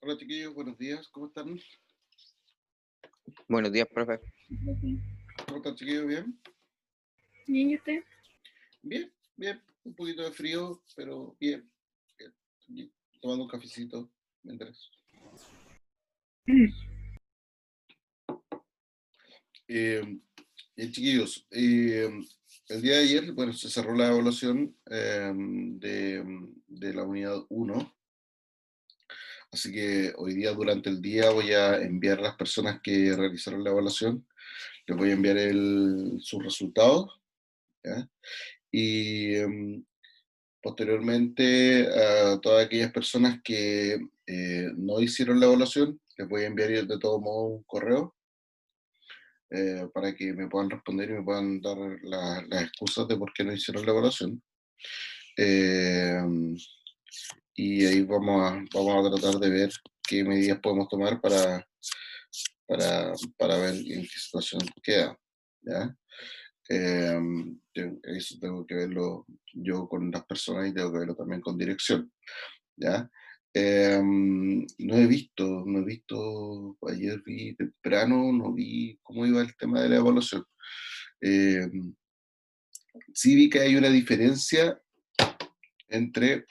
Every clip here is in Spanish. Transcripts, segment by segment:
Hola chiquillos, buenos días, ¿cómo están? Buenos días, profe. ¿Cómo están chiquillos? ¿Bien? Bien, ¿y usted? Bien, bien, un poquito de frío, pero bien. Bien. Aquí, tomando un cafecito mientras. Eh, Bien, chiquillos, el día de ayer, bueno, se cerró la evaluación de la unidad 1, así que hoy día durante el día voy a enviar a las personas que realizaron la evaluación, les voy a enviar sus resultados, ¿ya? Y posteriormente, a todas aquellas personas que no hicieron la evaluación, les voy a enviar de todo modo un correo para que me puedan responder y me puedan dar las excusas de por qué no hicieron la evaluación. Eh, y ahí vamos a tratar de ver qué medidas podemos tomar para ver en qué situación queda. ¿Ya? Eso tengo que verlo yo con las personas y tengo que verlo también con dirección. ¿Ya? No he visto, ayer vi temprano, no vi cómo iba el tema de la evaluación. Em, sí vi que hay una diferencia entre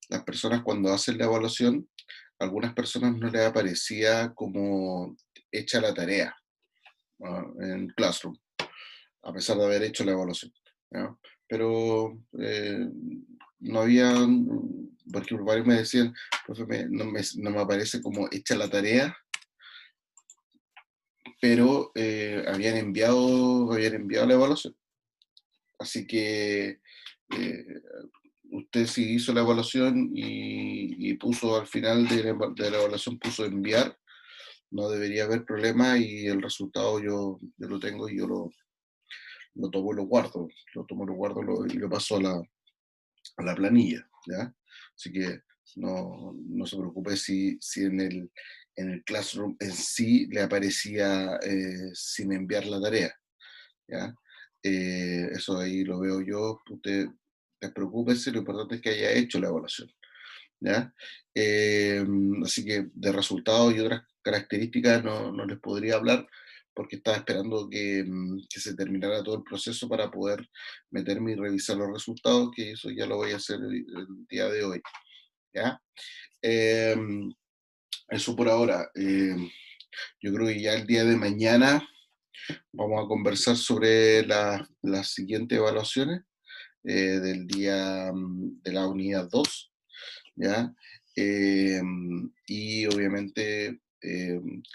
las personas cuando hacen la evaluación, a algunas personas no les aparecía como hecha la tarea, ¿no? En Classroom, a pesar de haber hecho la evaluación, ¿ya? Pero no había, porque varios me decían, profe, no me aparece como hecha la tarea, pero habían enviado la evaluación. Así que usted sí hizo la evaluación y puso al final de la evaluación, puso enviar, no debería haber problema y el resultado yo lo tengo y yo lo tomo y lo guardo, y lo paso a la planilla, ¿ya? Así que no se preocupe si en el Classroom en sí le aparecía sin enviar la tarea, ¿ya? Eso ahí lo veo yo, usted despreocúpese, lo importante es que haya hecho la evaluación, ¿ya? Eh, Así que de resultados y otras características no les podría hablar porque estaba esperando que se terminara todo el proceso para poder meterme y revisar los resultados, que eso ya lo voy a hacer el día de hoy, ¿ya? Eh, Eso por ahora. Yo creo que ya el día de mañana vamos a conversar sobre las siguientes evaluaciones de la unidad 2, ¿ya? Y obviamente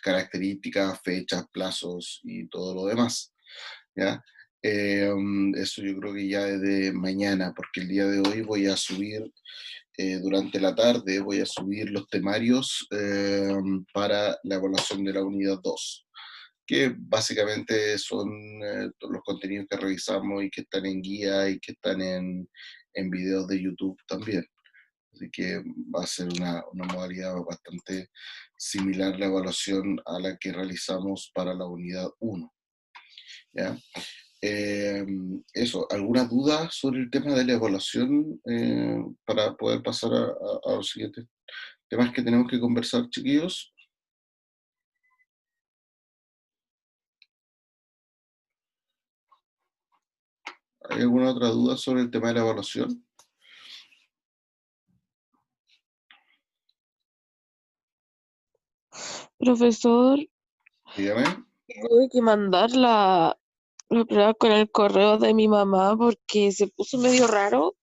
características, fechas, plazos y todo lo demás, ¿ya? Eso yo creo que ya desde mañana, porque el día de hoy voy a subir, durante la tarde, voy a subir los temarios para la evaluación de la unidad 2, que básicamente son todos los contenidos que revisamos y que están en guía y que están en videos de YouTube también. Así que va a ser una modalidad bastante similar la evaluación a la que realizamos para la unidad 1, ¿ya? Eso, ¿alguna duda sobre el tema de la evaluación para poder pasar a los siguientes temas que tenemos que conversar, chiquillos? ¿Hay alguna otra duda sobre el tema de la evaluación? Profesor, Dígame. tuve que mandar la prueba con el correo de mi mamá porque se puso medio raro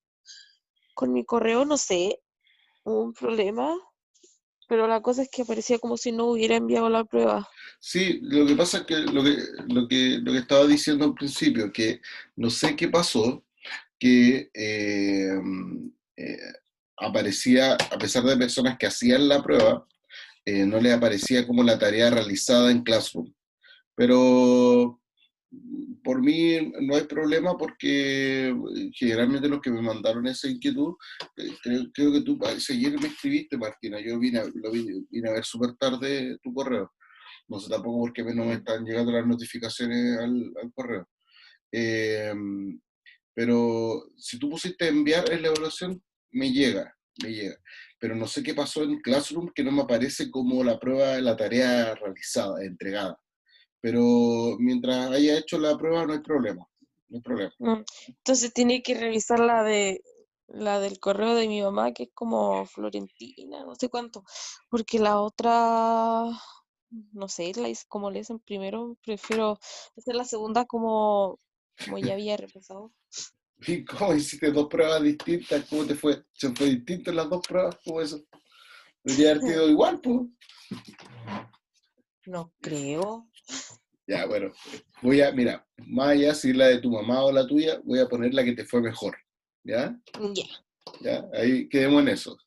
con mi correo, no sé, hubo un problema, pero la cosa es que parecía como si no hubiera enviado la prueba. Sí, lo que pasa es que lo que estaba diciendo al principio, que no sé qué pasó, que eh, aparecía, a pesar de personas que hacían la prueba, no les aparecía como la tarea realizada en Classroom. Pero por mí no hay problema porque generalmente los que me mandaron esa inquietud, creo que tú ayer me escribiste, Martina, yo vine a ver súper tarde tu correo. No sé tampoco por qué no me están llegando las notificaciones al correo. Eh, pero si tú pusiste enviar en la evaluación, me llega. me llega. Pero no sé qué pasó en Classroom, que no me aparece como la prueba, la tarea realizada, entregada. Pero mientras haya hecho la prueba no hay problema, no hay problema. Entonces tiene que revisar la del correo de mi mamá, que es como Florentina, no sé cuánto, porque la otra, no sé, la hice como le dicen primero, prefiero hacer la segunda como ya había repasado. ¿Y cómo hiciste dos pruebas distintas? ¿Cómo te fue? ¿Se fue distinto en las dos pruebas? ¿Cómo eso? Debería haber sido igual, pues. No creo. Ya, bueno, voy a, mira, más allá si es la de tu mamá o la tuya, voy a poner la que te fue mejor. ¿Ya? Ya, ¿Ya? Ahí quedemos en eso.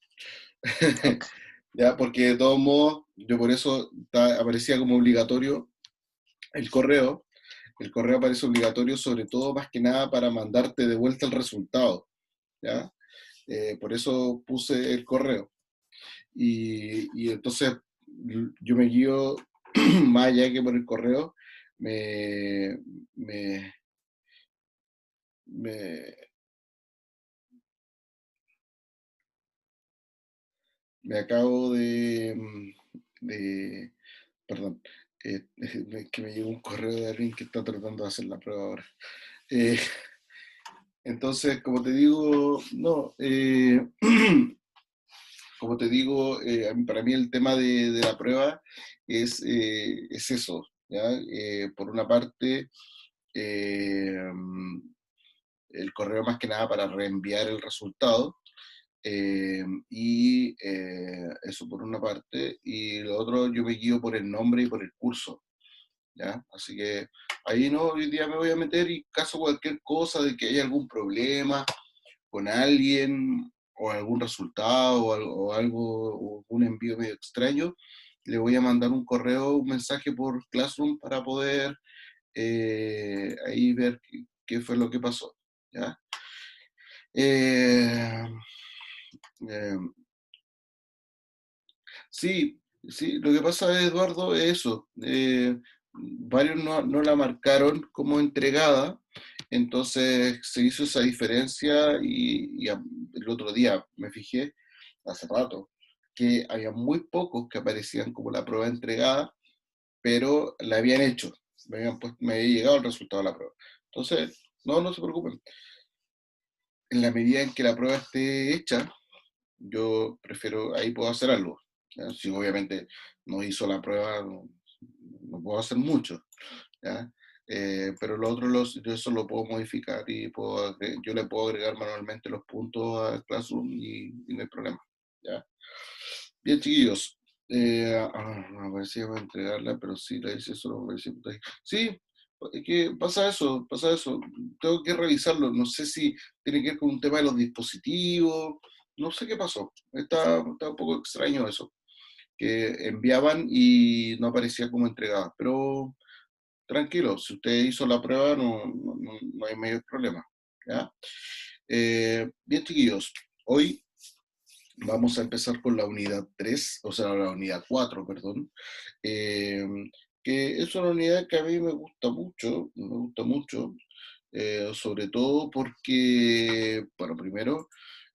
ok. ¿Ya? Porque de todos modos, yo por eso aparecía como obligatorio el correo. El correo aparece obligatorio sobre todo más que nada para mandarte de vuelta el resultado. ¿Ya? Por eso puse el correo. Y entonces yo me guío más allá que por el correo, me, me, me, me acabo de perdón, es que me llegó un correo de alguien que está tratando de hacer la prueba ahora. Eh, entonces, como te digo, no, como te digo, para mí el tema de la prueba es eso, ¿ya? Por una parte, eh, el correo más que nada para reenviar el resultado, eso por una parte, y lo otro yo me guío por el nombre y por el curso, ¿ya? Así que ahí no, hoy día me voy a meter y caso cualquier cosa de que haya algún problema con alguien o algún resultado o algo, o un envío medio extraño, le voy a mandar un correo, un mensaje por Classroom para poder ahí ver qué fue lo que pasó, ¿ya? Eh, eh, sí, sí, lo que pasa, Eduardo, es eso. Varios no la marcaron como entregada, entonces se hizo esa diferencia y el otro día me fijé, hace rato, que había muy pocos que aparecían como la prueba entregada, pero la habían hecho, me había llegado el resultado de la prueba. Entonces, no se preocupen. En la medida en que la prueba esté hecha, yo prefiero, ahí puedo hacer algo. ¿Ya? Si obviamente no hizo la prueba, no puedo hacer mucho. ¿Ya? Pero lo otro, yo eso lo puedo modificar y yo le puedo agregar manualmente los puntos a Classroom y no hay problema. ¿Ya? Bien, chiquillos. Me parecía para entregarla, pero sí la hice solo. Sí, es que pasa eso. Tengo que revisarlo. No sé si tiene que ver con un tema de los dispositivos. No sé qué pasó. Está un poco extraño eso. Que enviaban y no aparecía como entregada. Pero tranquilo, si usted hizo la prueba, no hay mayor problema. ¿Ya? Bien, chiquillos. Hoy vamos a empezar con la unidad 3, o sea, la unidad 4, perdón, eh, que es una unidad que a mí me gusta mucho, sobre todo porque, bueno, primero,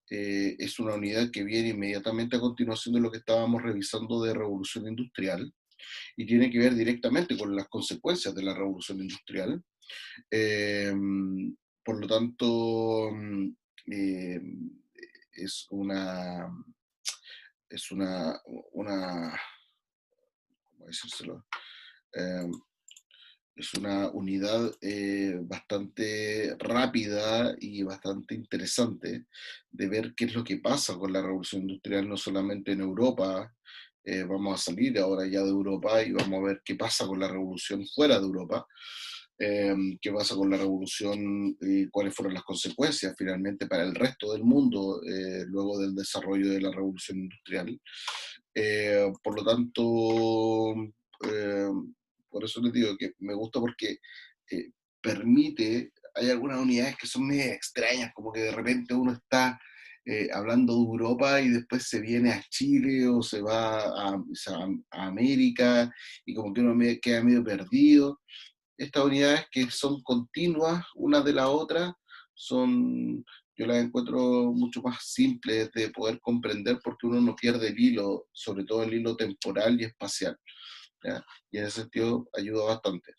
es una unidad que viene inmediatamente a continuación de lo que estábamos revisando de revolución industrial y tiene que ver directamente con las consecuencias de la revolución industrial. Eh, por lo tanto, eh, es una, es una, ¿cómo decírselo? Eh, es una unidad bastante rápida y bastante interesante de ver qué es lo que pasa con la revolución industrial, no solamente en Europa. Vamos a salir ahora ya de Europa y vamos a ver qué pasa con la revolución fuera de Europa, qué pasa con la revolución y cuáles fueron las consecuencias finalmente para el resto del mundo luego del desarrollo de la revolución industrial. Por lo tanto, eh, por eso les digo que me gusta porque hay algunas unidades que son medio extrañas, como que de repente uno está hablando de Europa y después se viene a Chile o se va a América y como que uno queda medio perdido. Estas unidades que son continuas una de la otra, son, yo las encuentro mucho más simples de poder comprender porque uno no pierde el hilo, sobre todo el hilo temporal y espacial, ¿ya? Y en ese sentido ayuda bastante.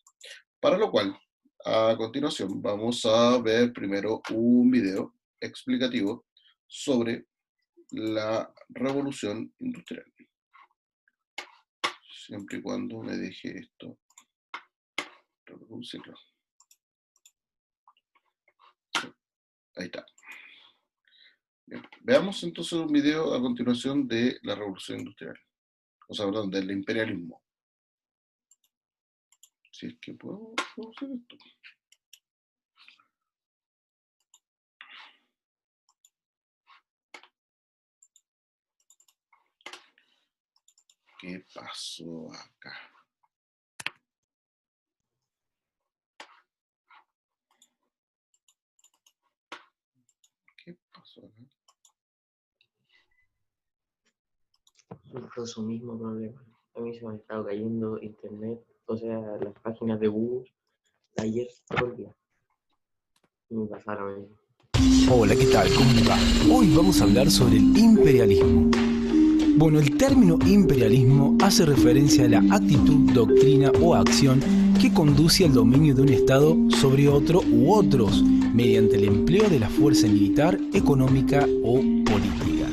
Para lo cual, a continuación, vamos a ver primero un video explicativo sobre la revolución industrial. Siempre y cuando me deje esto reproducirlo. Ahí está. Bien. Veamos entonces un video a continuación de la revolución industrial. O sea, perdón, del imperialismo. Si es que puedo hacer esto. ¿Qué pasó acá? ¿Qué pasó acá? Por su mismo problema. A mí se me ha estado cayendo internet, o sea, las páginas de Google, ayer todo el día. Y me pasaron eso. Hola, ¿qué tal? ¿Cómo le va? Hoy vamos a hablar sobre el imperialismo. Bueno, el término imperialismo hace referencia a la actitud, doctrina o acción que conduce al dominio de un Estado sobre otro u otros, mediante el empleo de la fuerza militar, económica o política.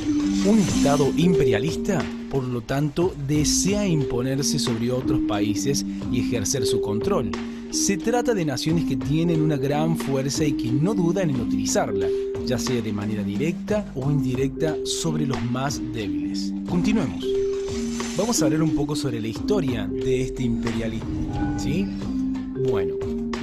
Un Estado imperialista, por lo tanto, desea imponerse sobre otros países y ejercer su control. Se trata de naciones que tienen una gran fuerza y que no dudan en utilizarla, ya sea de manera directa o indirecta, sobre los más débiles. Continuemos. Vamos a hablar un poco sobre la historia de este imperialismo, ¿sí? Bueno,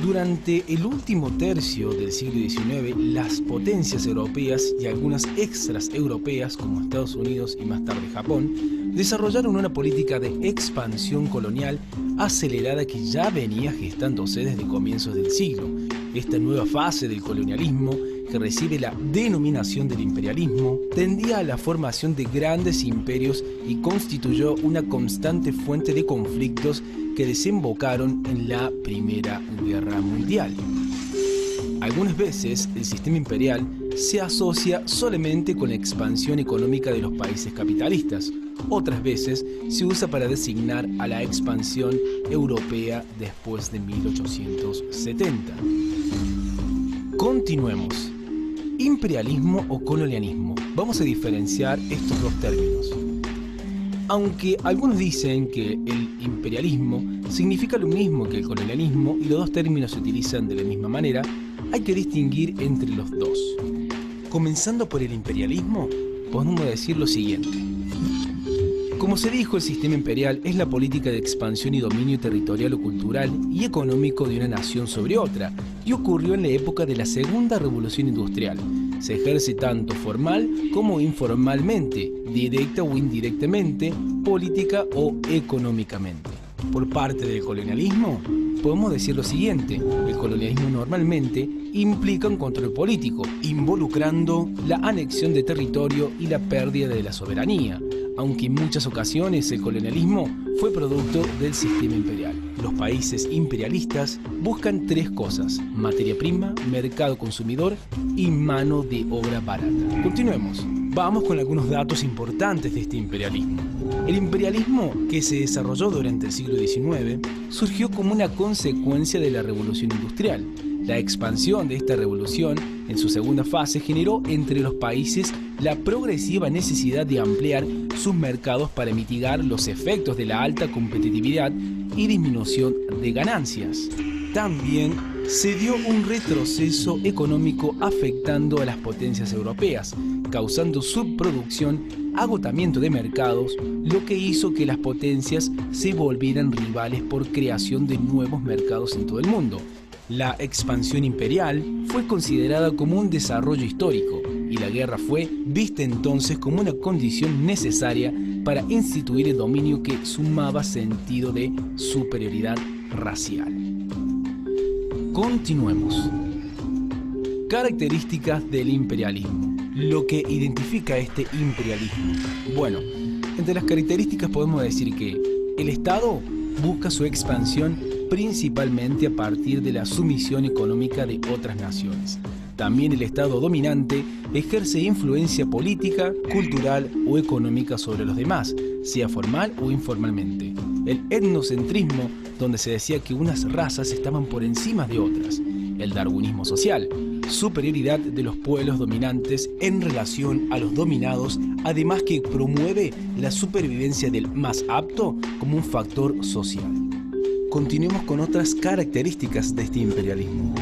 durante el último tercio del siglo XIX, las potencias europeas y algunas extras europeas, como Estados Unidos y más tarde Japón, desarrollaron una política de expansión colonial acelerada que ya venía gestándose desde comienzos del siglo. Esta nueva fase del colonialismo, que recibe la denominación del imperialismo, tendía a la formación de grandes imperios y constituyó una constante fuente de conflictos que desembocaron en la Primera Guerra Mundial. Algunas veces el sistema imperial se asocia solamente con la expansión económica de los países capitalistas. Otras veces se usa para designar a la expansión europea después de 1870. Continuemos. Imperialismo o colonialismo. Vamos a diferenciar estos dos términos. Aunque algunos dicen que el imperialismo significa lo mismo que el colonialismo y los dos términos se utilizan de la misma manera, hay que distinguir entre los dos. Comenzando por el imperialismo, podemos decir lo siguiente. Como se dijo, el sistema imperial es la política de expansión y dominio territorial o cultural y económico de una nación sobre otra, y ocurrió en la época de la Segunda Revolución Industrial. Se ejerce tanto formal como informalmente, directa o indirectamente, política o económicamente. Por parte del colonialismo, podemos decir lo siguiente: el colonialismo normalmente implica un control político, involucrando la anexión de territorio y la pérdida de la soberanía, aunque en muchas ocasiones el colonialismo fue producto del sistema imperial. Los países imperialistas buscan tres cosas: materia prima, mercado consumidor y mano de obra barata. Continuemos. Vamos con algunos datos importantes de este imperialismo. El imperialismo, que se desarrolló durante el siglo XIX, surgió como una consecuencia de la Revolución Industrial. La expansión de esta revolución, en su segunda fase, generó entre los países la progresiva necesidad de ampliar sus mercados para mitigar los efectos de la alta competitividad y disminución de ganancias. También se dio un retroceso económico afectando a las potencias europeas, causando subproducción, agotamiento de mercados, lo que hizo que las potencias se volvieran rivales por creación de nuevos mercados en todo el mundo. La expansión imperial fue considerada como un desarrollo histórico y la guerra fue vista entonces como una condición necesaria para instituir el dominio que sumaba sentido de superioridad racial. Continuemos. Características del imperialismo. Lo que identifica a este imperialismo. Bueno, entre las características podemos decir que el Estado busca su expansión principalmente a partir de la sumisión económica de otras naciones. También el Estado dominante ejerce influencia política, cultural o económica sobre los demás, sea formal o informalmente. El etnocentrismo, donde se decía que unas razas estaban por encima de otras. El darwinismo social, superioridad de los pueblos dominantes en relación a los dominados, además que promueve la supervivencia del más apto como un factor social. Continuemos con otras características de este imperialismo,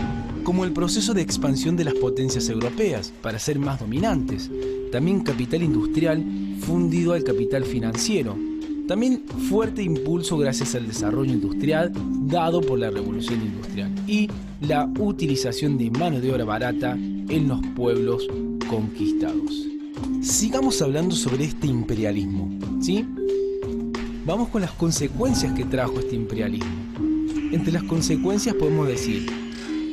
como el proceso de expansión de las potencias europeas para ser más dominantes, también capital industrial fundido al capital financiero, también fuerte impulso gracias al desarrollo industrial dado por la revolución industrial y la utilización de mano de obra barata en los pueblos conquistados. Sigamos hablando sobre este imperialismo, ¿sí? Vamos con las consecuencias que trajo este imperialismo. Entre las consecuencias podemos decir: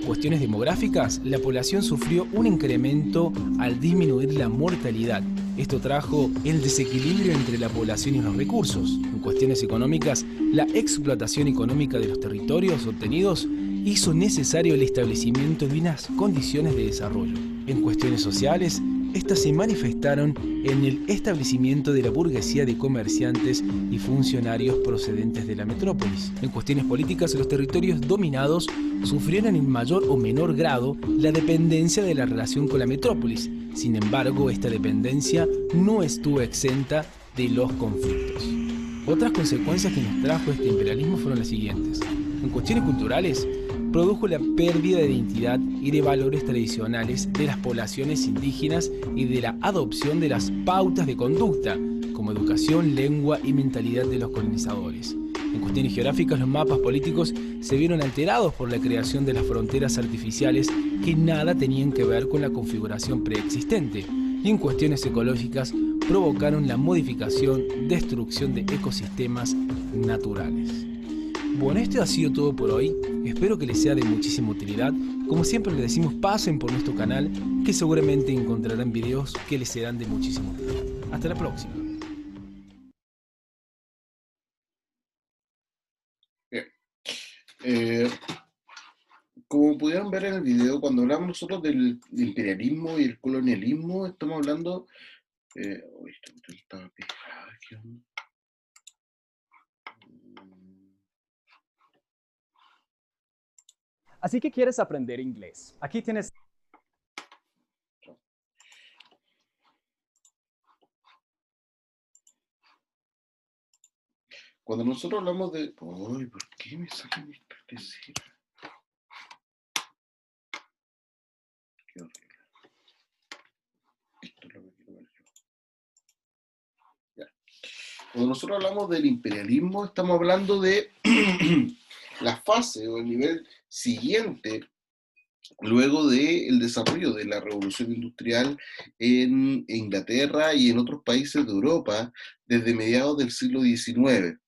cuestiones demográficas, la población sufrió un incremento al disminuir la mortalidad. Esto trajo el desequilibrio entre la población y los recursos. En cuestiones económicas, la explotación económica de los territorios obtenidos hizo necesario el establecimiento de unas condiciones de desarrollo. En cuestiones sociales, estas se manifestaron en el establecimiento de la burguesía de comerciantes y funcionarios procedentes de la metrópolis. En cuestiones políticas, los territorios dominados sufrieron en mayor o menor grado la dependencia de la relación con la metrópolis. Sin embargo, esta dependencia no estuvo exenta de los conflictos. Otras consecuencias que nos trajo este imperialismo fueron las siguientes. En cuestiones culturales, produjo la pérdida de identidad y de valores tradicionales de las poblaciones indígenas y de la adopción de las pautas de conducta, como educación, lengua y mentalidad de los colonizadores. En cuestiones geográficas, los mapas políticos se vieron alterados por la creación de las fronteras artificiales que nada tenían que ver con la configuración preexistente. Y en cuestiones ecológicas, provocaron la modificación, destrucción de ecosistemas naturales. Bueno, esto ha sido todo por hoy. Espero que les sea de muchísima utilidad. Como siempre les decimos, pasen por nuestro canal, que seguramente encontrarán videos que les serán de muchísima utilidad. Hasta la próxima. Bien. Como pudieron ver en el video, cuando hablamos nosotros del imperialismo y el colonialismo, estamos hablando... estaba pegada, ¿qué onda? Así que quieres aprender inglés. Aquí tienes... Cuando nosotros hablamos de... Uy, ¿por qué me sacan esta tercera? Qué horrible. Esto es lo que quiero ver yo. Ya. Cuando nosotros hablamos del imperialismo, estamos hablando de la fase o el nivel siguiente luego del desarrollo de la revolución industrial en Inglaterra y en otros países de Europa desde mediados del siglo XIX.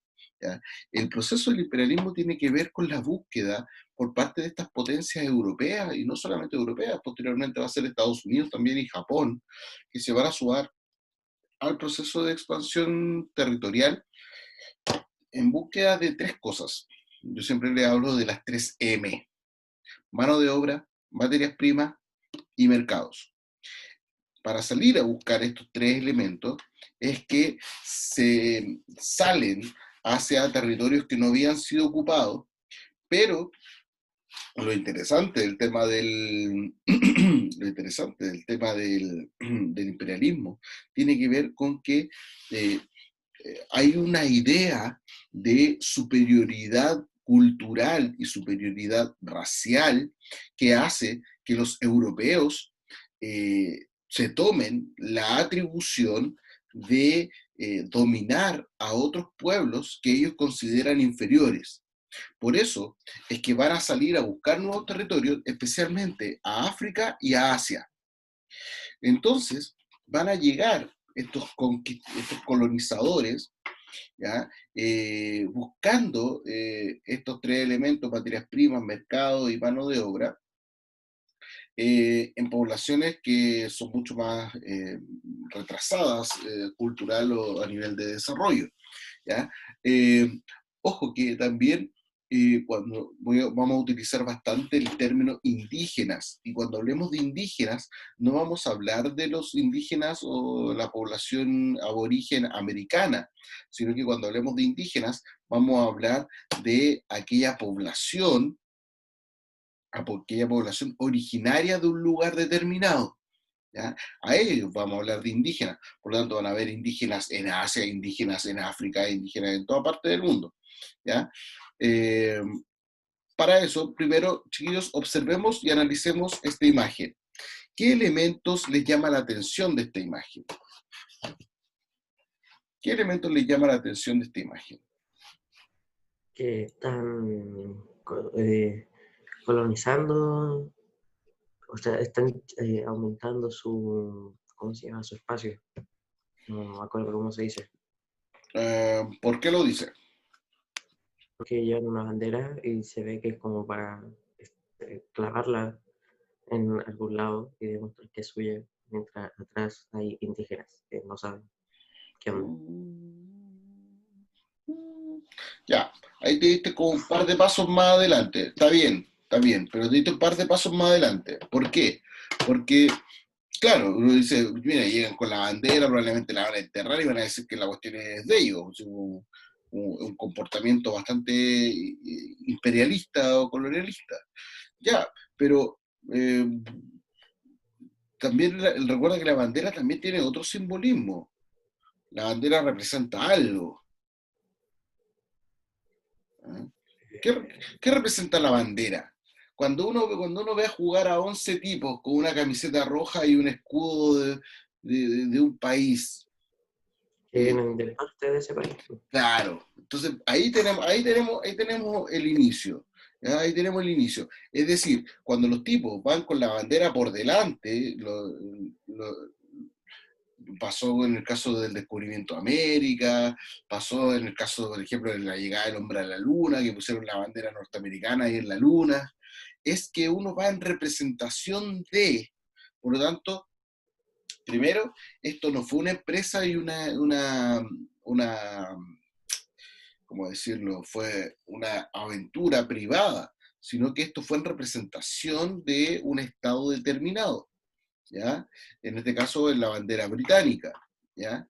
¿Ya? El proceso del imperialismo tiene que ver con la búsqueda por parte de estas potencias europeas, y no solamente europeas, posteriormente va a ser Estados Unidos también y Japón, que se van a sumar al proceso de expansión territorial en búsqueda de tres cosas. Yo siempre le hablo de las 3 M: mano de obra, materias primas y mercados. Para salir a buscar estos tres elementos es que se salen hacia territorios que no habían sido ocupados, pero lo interesante del tema del, del imperialismo tiene que ver con que hay una idea de superioridad cultural y superioridad racial que hace que los europeos se tomen la atribución de dominar a otros pueblos que ellos consideran inferiores. Por eso es que van a salir a buscar nuevos territorios, especialmente a África y a Asia. Entonces van a llegar estos colonizadores, ¿ya? Buscando estos tres elementos: materias primas, mercado y mano de obra, en poblaciones que son mucho más retrasadas cultural o a nivel de desarrollo, ¿ya? Ojo que también vamos a utilizar bastante el término indígenas, y cuando hablemos de indígenas, no vamos a hablar de los indígenas o la población aborigen americana, sino que cuando hablemos de indígenas, vamos a hablar de aquella población originaria de un lugar determinado. ¿Ya? A ellos vamos a hablar de indígenas, por lo tanto van a haber indígenas en Asia, indígenas en África, indígenas en toda parte del mundo. ¿Ya? Para eso, primero, chiquillos, observemos y analicemos esta imagen. ¿Qué elementos les llama la atención de esta imagen? ¿Qué elementos les llama la atención de esta imagen? Que están colonizando, o sea, están aumentando su, ¿cómo se llama? Su espacio. No me acuerdo cómo se dice. ¿Por qué lo dice? Porque llevan una bandera y se ve que es como para clavarla en algún lado y demostrar que es suya, mientras atrás hay indígenas que no saben qué onda. Ya, ahí te diste como un par de pasos más adelante. Está bien, pero te diste un par de pasos más adelante. ¿Por qué? Porque, claro, uno dice, mira, llegan con la bandera, probablemente la van a enterrar y van a decir que la cuestión es de ellos. Es un comportamiento bastante imperialista o colonialista. Ya, pero también recuerda que la bandera también tiene otro simbolismo. La bandera representa algo. ¿Ah? ¿Qué representa la bandera? Cuando uno ve a jugar a 11 tipos con una camiseta roja y un escudo de un país, Que vienen de parte de ese país. claro, entonces ahí tenemos el inicio. ¿Ya? Ahí tenemos el inicio. Es decir, cuando los tipos van con la bandera por delante, pasó en el caso del descubrimiento de América, pasó en el caso, por ejemplo, de la llegada del hombre a la luna, que pusieron la bandera norteamericana ahí en la luna, es que uno va en representación de, por lo tanto, primero, esto no fue una empresa y ¿cómo decirlo? Fue una aventura privada, sino que esto fue en representación de un estado determinado. ¿Ya? En este caso en la bandera británica, ¿ya?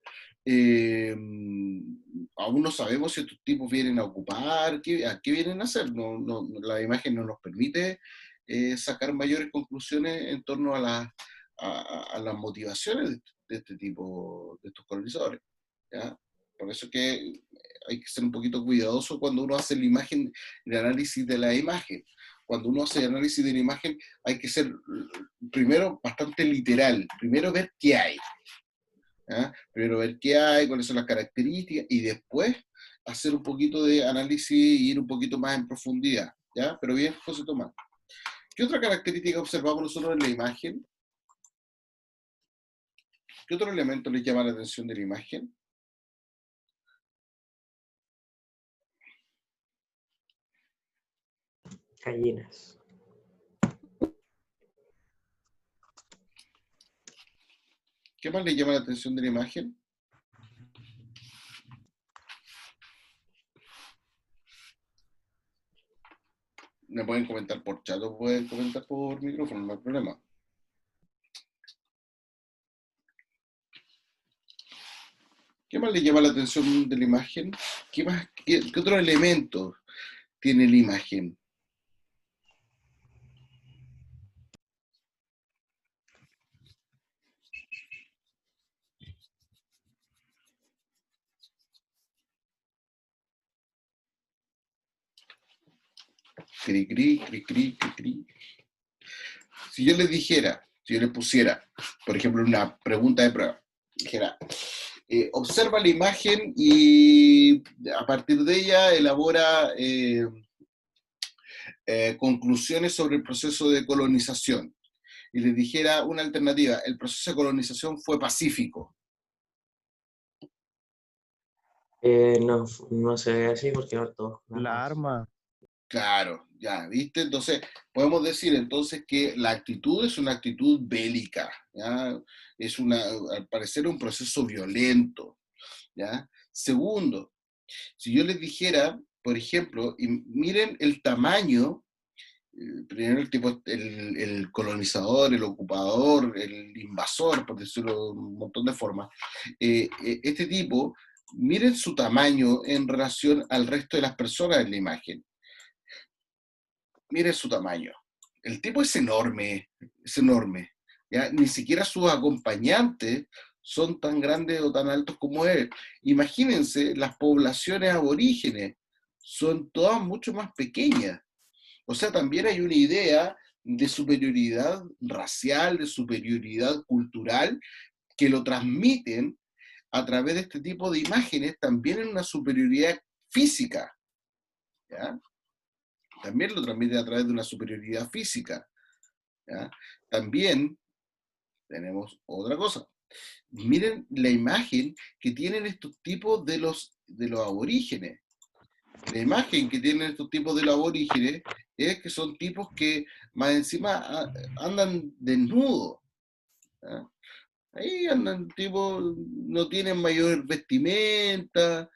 Aún no sabemos si estos tipos vienen a ocupar, a qué vienen a hacer, la imagen no nos permite sacar mayores conclusiones en torno a las motivaciones de este tipo, de estos colonizadores, ¿ya? Por eso que hay que ser un poquito cuidadoso cuando uno hace la imagen, el análisis de la imagen. Cuando uno hace el análisis de la imagen, hay que ser primero bastante literal, primero ver qué hay. ¿Ya? Primero ver qué hay, cuáles son las características, y después hacer un poquito de análisis y ir un poquito más en profundidad. ¿Ya? Pero bien, José Tomás. ¿Qué otra característica observamos nosotros en la imagen? ¿Qué otro elemento les llama la atención de la imagen? Gallinas. ¿Qué más les llama la atención de la imagen? Me pueden comentar por chat o pueden comentar por micrófono, no hay problema. ¿Qué más le llama la atención de la imagen? ¿Qué otros elementos tiene la imagen? Cri, cri, cri, cri, cri, cri. Si yo les pusiera, por ejemplo, una pregunta de prueba, dijera, observa la imagen y a partir de ella elabora conclusiones sobre el proceso de colonización. Y les dijera una alternativa, el proceso de colonización fue pacífico. No se ve así porque ahora todos con La armas. arma. Claro, ya, ¿viste? Entonces, podemos decir entonces que la actitud es una actitud bélica, ¿ya? Es al parecer un proceso violento, ¿ya? Segundo, si yo les dijera por ejemplo, y miren el tamaño, primero el colonizador, el ocupador, el invasor, por decirlo de un montón de formas, este tipo, miren su tamaño en relación al resto de las personas en la imagen. Miren su tamaño. El tipo es enorme, ¿ya? Ni siquiera sus acompañantes son tan grandes o tan altos como él. Imagínense, las poblaciones aborígenes son todas mucho más pequeñas. O sea, también hay una idea de superioridad racial, de superioridad cultural, que lo transmiten a través de este tipo de imágenes, también en una superioridad física, ¿ya? También lo transmiten a través de una superioridad física, ¿ya? También tenemos otra cosa. Miren la imagen que tienen estos tipos de los aborígenes. La imagen que tienen estos tipos de los aborígenes es que son tipos que más encima andan desnudos. ¿Ya? Ahí andan tipos, no tienen mayor vestimenta,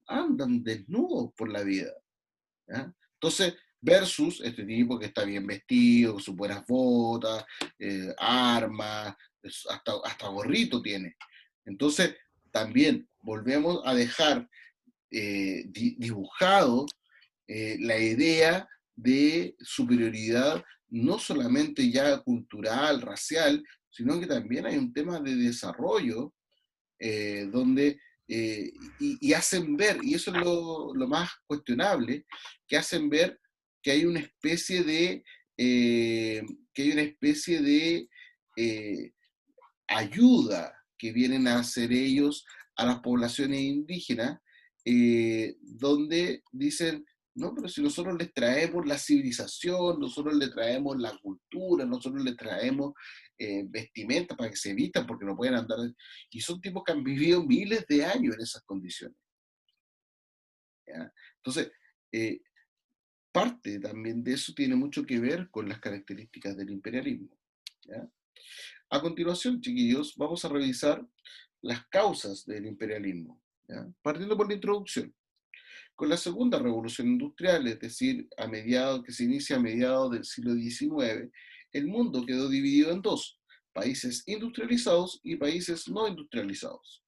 andan desnudos por la vida. ¿Ya? Entonces, versus este tipo que está bien vestido, con sus buenas botas, armas, hasta gorrito tiene. Entonces, también volvemos a dejar dibujado la idea de superioridad, no solamente ya cultural, racial, sino que también hay un tema de desarrollo donde y hacen ver, y eso es lo más cuestionable, que hacen ver que hay una especie de eh, ayuda que vienen a hacer ellos a las poblaciones indígenas, donde dicen, no, pero si nosotros les traemos la civilización, nosotros les traemos la cultura, nosotros les traemos vestimenta para que se vistan porque no pueden andar, y son tipos que han vivido miles de años en esas condiciones. ¿Ya? Entonces, parte también de eso tiene mucho que ver con las características del imperialismo. ¿Ya? A continuación, chiquillos, vamos a revisar las causas del imperialismo, ¿ya? Partiendo por la introducción. Con la segunda revolución industrial, es decir, que se inicia a mediados del siglo XIX, el mundo quedó dividido en dos, países industrializados y países no industrializados.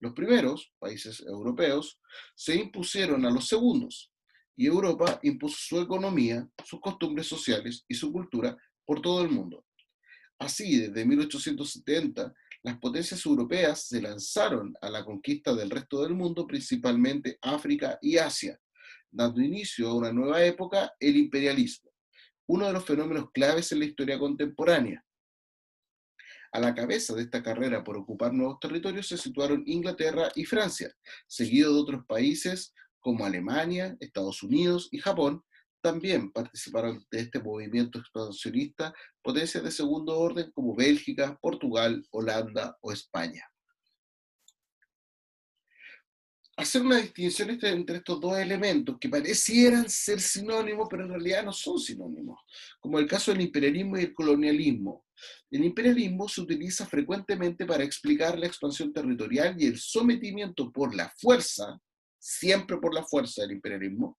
Los primeros, países europeos, se impusieron a los segundos, y Europa impuso su economía, sus costumbres sociales y su cultura por todo el mundo. Así, desde 1870, las potencias europeas se lanzaron a la conquista del resto del mundo, principalmente África y Asia, dando inicio a una nueva época, el imperialismo, uno de los fenómenos claves en la historia contemporánea. A la cabeza de esta carrera por ocupar nuevos territorios se situaron Inglaterra y Francia, seguido de otros países como Alemania, Estados Unidos y Japón. También participaron de este movimiento expansionista potencias de segundo orden como Bélgica, Portugal, Holanda o España. Hacer una distinción entre estos dos elementos que parecieran ser sinónimos, pero en realidad no son sinónimos, como el caso del imperialismo y el colonialismo. El imperialismo se utiliza frecuentemente para explicar la expansión territorial y el sometimiento por la fuerza, siempre por la fuerza del imperialismo,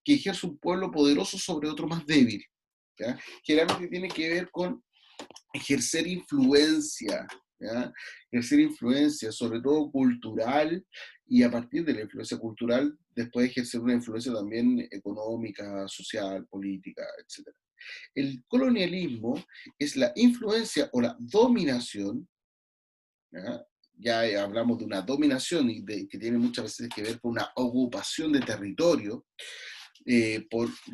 que ejerce un pueblo poderoso sobre otro más débil. ¿Ya? Generalmente tiene que ver con ejercer influencia, ¿ya? Ejercer influencia, sobre todo cultural, y a partir de la influencia cultural, después ejercer una influencia también económica, social, política, etc. El colonialismo es la influencia o la dominación, ¿ya? Ya hablamos de una dominación que tiene muchas veces que ver con una ocupación de territorio, de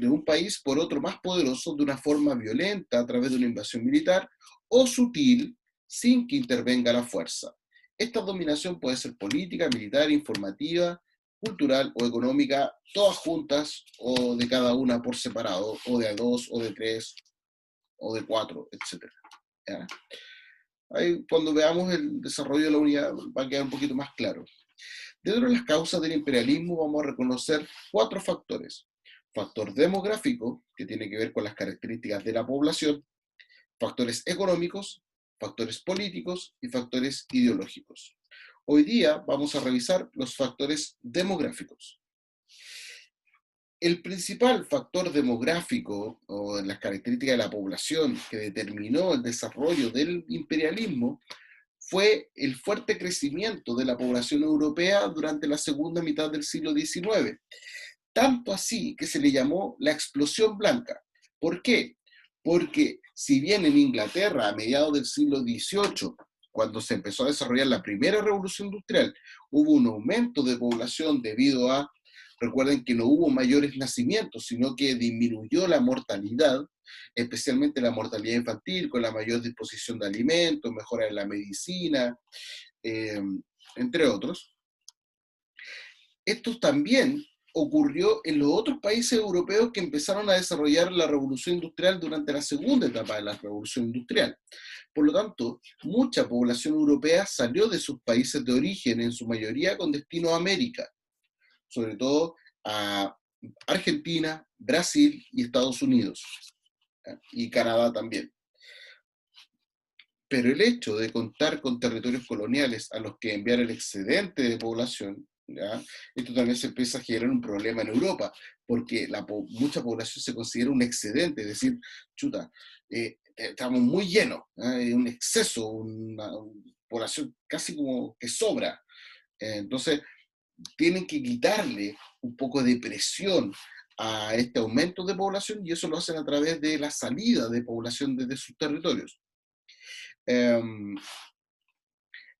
un país por otro más poderoso de una forma violenta a través de una invasión militar o sutil sin que intervenga la fuerza. Esta dominación puede ser política, militar, informativa, cultural o económica, todas juntas o de cada una por separado, o de a dos, o de tres, o de cuatro, etc. ¿Ya? Ahí, cuando veamos el desarrollo de la unidad va a quedar un poquito más claro. Dentro de las causas del imperialismo vamos a reconocer 4 factores. Factor demográfico, que tiene que ver con las características de la población, factores económicos, factores políticos y factores ideológicos. Hoy día vamos a revisar los factores demográficos. El principal factor demográfico o las características de la población que determinó el desarrollo del imperialismo fue el fuerte crecimiento de la población europea durante la segunda mitad del siglo XIX. Tanto así que se le llamó la explosión blanca. ¿Por qué? Porque si bien en Inglaterra a mediados del siglo XVIII, cuando se empezó a desarrollar la primera revolución industrial, hubo un aumento de población debido a, recuerden que no hubo mayores nacimientos, sino que disminuyó la mortalidad, especialmente la mortalidad infantil, con la mayor disposición de alimentos, mejora en la medicina, eh, entre otros. Esto también ocurrió en los otros países europeos que empezaron a desarrollar la revolución industrial durante la segunda etapa de la revolución industrial. Por lo tanto, mucha población europea salió de sus países de origen, en su mayoría con destino a América, sobre todo a Argentina, Brasil y Estados Unidos, ¿ya? Y Canadá también. Pero el hecho de contar con territorios coloniales a los que enviar el excedente de población, ¿ya? Esto también se empieza a generar un problema en Europa, porque mucha población se considera un excedente, es decir, chuta, estamos muy llenos, ¿eh? Un exceso, una población casi como que sobra. Entonces, tienen que quitarle un poco de presión a este aumento de población y eso lo hacen a través de la salida de población desde sus territorios. Um,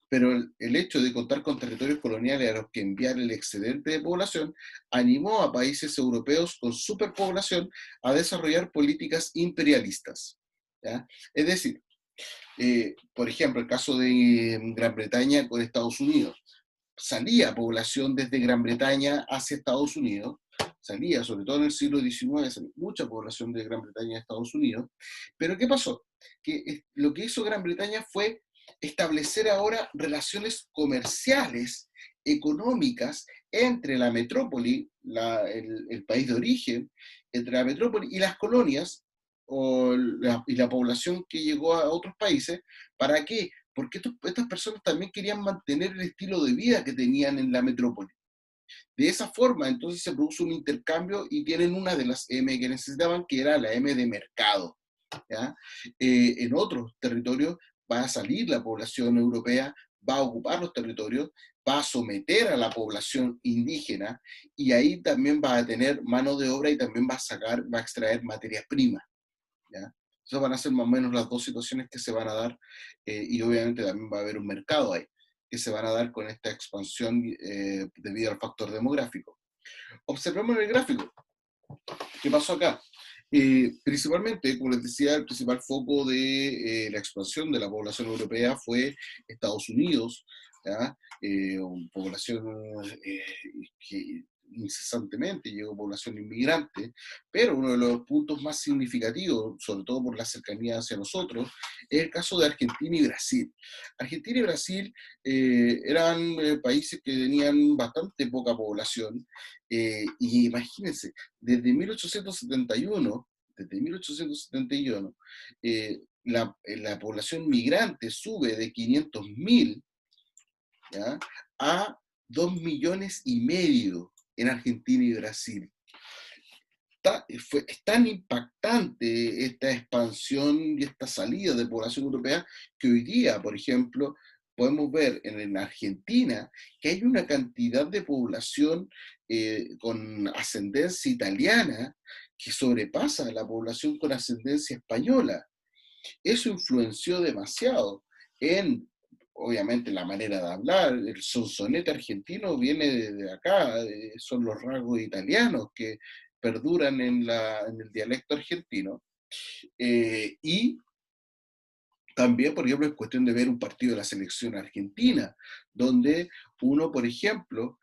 pero el hecho de contar con territorios coloniales a los que enviar el excedente de población animó a países europeos con superpoblación a desarrollar políticas imperialistas, ¿ya? Es decir, por ejemplo, el caso de Gran Bretaña con Estados Unidos. Salía población desde Gran Bretaña hacia Estados Unidos, salía, sobre todo en el siglo XIX, salía mucha población de Gran Bretaña a Estados Unidos, pero ¿qué pasó? Que lo que hizo Gran Bretaña fue establecer ahora relaciones comerciales, económicas, entre la metrópoli, el país de origen, entre la metrópoli y las colonias, y la población que llegó a otros países. ¿Para qué? Porque estas personas también querían mantener el estilo de vida que tenían en la metrópoli. De esa forma, entonces se produce un intercambio y tienen una de las M que necesitaban, que era la M de mercado, ¿ya? En otros territorios va a salir la población europea, va a ocupar los territorios, va a someter a la población indígena y ahí también va a tener mano de obra y también va a extraer materias primas, ¿ya? Esas van a ser más o menos las dos situaciones que se van a dar, y obviamente también va a haber un mercado ahí, que se van a dar con esta expansión debido al factor demográfico. Observemos en el gráfico. ¿Qué pasó acá? Principalmente, como les decía, el principal foco de la expansión de la población europea fue Estados Unidos, ¿ya? Población que incesantemente llegó población inmigrante, pero uno de los puntos más significativos, sobre todo por la cercanía hacia nosotros, es el caso de Argentina y Brasil. Argentina y Brasil eran países que tenían bastante poca población, y imagínense, desde 1871, la población migrante sube de 500.000, ¿ya?, a 2,5 millones en Argentina y Brasil. Es tan impactante esta expansión y esta salida de población europea que hoy día, por ejemplo, podemos ver en Argentina que hay una cantidad de población con ascendencia italiana que sobrepasa la población con ascendencia española. Eso influenció demasiado en, obviamente, la manera de hablar. El sonsonete argentino viene de acá, son los rasgos italianos que perduran en el dialecto argentino. Y también, por ejemplo, es cuestión de ver un partido de la selección argentina, donde uno, por ejemplo,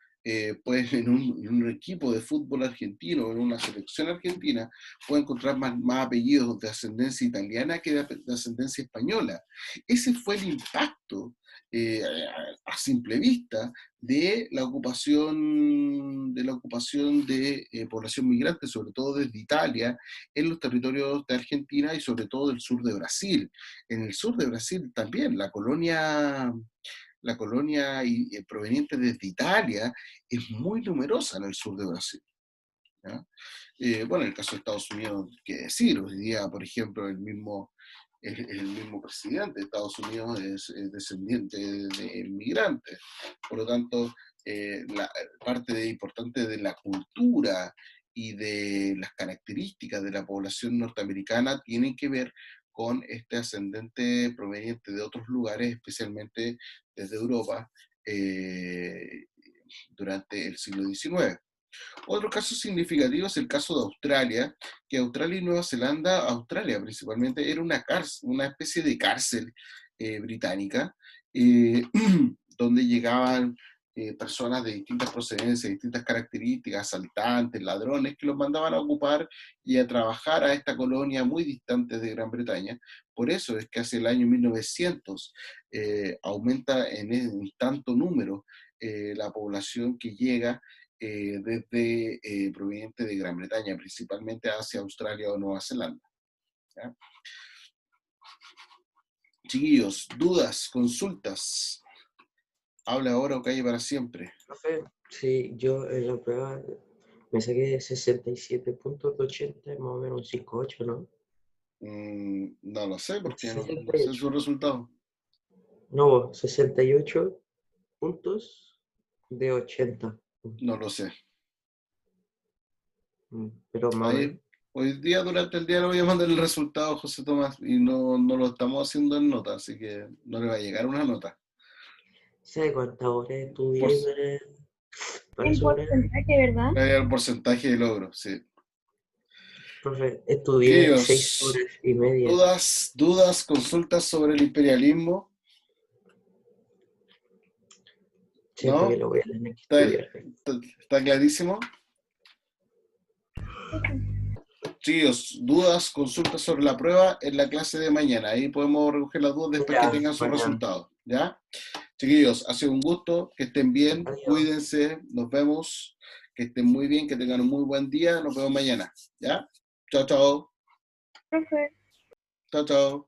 puede en un equipo de fútbol argentino, en una selección argentina, puede encontrar más apellidos de ascendencia italiana que de ascendencia española. Ese fue el impacto a simple vista de la ocupación de población migrante, sobre todo desde Italia, en los territorios de Argentina y sobre todo del sur de Brasil. En el sur de Brasil también la colonia proveniente desde Italia es muy numerosa en el sur de Brasil. ¿ya? Bueno, en el caso de Estados Unidos, qué decir, hoy día, por ejemplo, el mismo presidente de Estados Unidos es descendiente de inmigrantes. Por lo tanto, la parte importante de la cultura y de las características de la población norteamericana tienen que ver con este ascendente proveniente de otros lugares, especialmente desde Europa, durante el siglo XIX. Otro caso significativo es el caso de Australia, que Australia y Nueva Zelanda, Australia principalmente, era una especie de cárcel británica, eh, donde llegaban personas de distintas procedencias, distintas características, asaltantes, ladrones, que los mandaban a ocupar y a trabajar a esta colonia muy distante de Gran Bretaña. Por eso es que hacia el año 1900 aumenta en tanto número la población que llega desde proveniente de Gran Bretaña, principalmente hacia Australia o Nueva Zelanda. ¿Ya? Chiquillos, dudas, consultas. Habla ahora o calle para siempre. Profe, sí, yo en la prueba me saqué 67 puntos de 80, más o menos un 5,8, ¿no? No lo sé, porque no sé 68. su resultado. No, 68 puntos de 80. No lo sé. Pero más o menos. Hoy día, durante el día, le voy a mandar el resultado a José Tomás y no lo estamos haciendo en nota, así que no le va a llegar una nota. ¿Sabe cuántas horas estudié Por- para En esa prueba? porcentaje, ¿verdad? Le va a llegar el porcentaje de logro, sí. Profe, estudié Chiquillos, 6 horas y media. dudas, consultas sobre el imperialismo. Siento ¿No? que lo voy a tener que ¿Está, estudiar. está clarísimo? Chicos, dudas, consultas sobre la prueba en la clase de mañana. Ahí podemos recoger las dudas después que Ya, tengan sus mañana. resultados. ¿Ya? Chiquillos, ha sido un gusto. Que estén bien. Adiós. Cuídense. Nos vemos. Que estén muy bien. Que tengan un muy buen día. Nos vemos mañana. ¿Ya? Chao, chao. Profe. Chao, chao.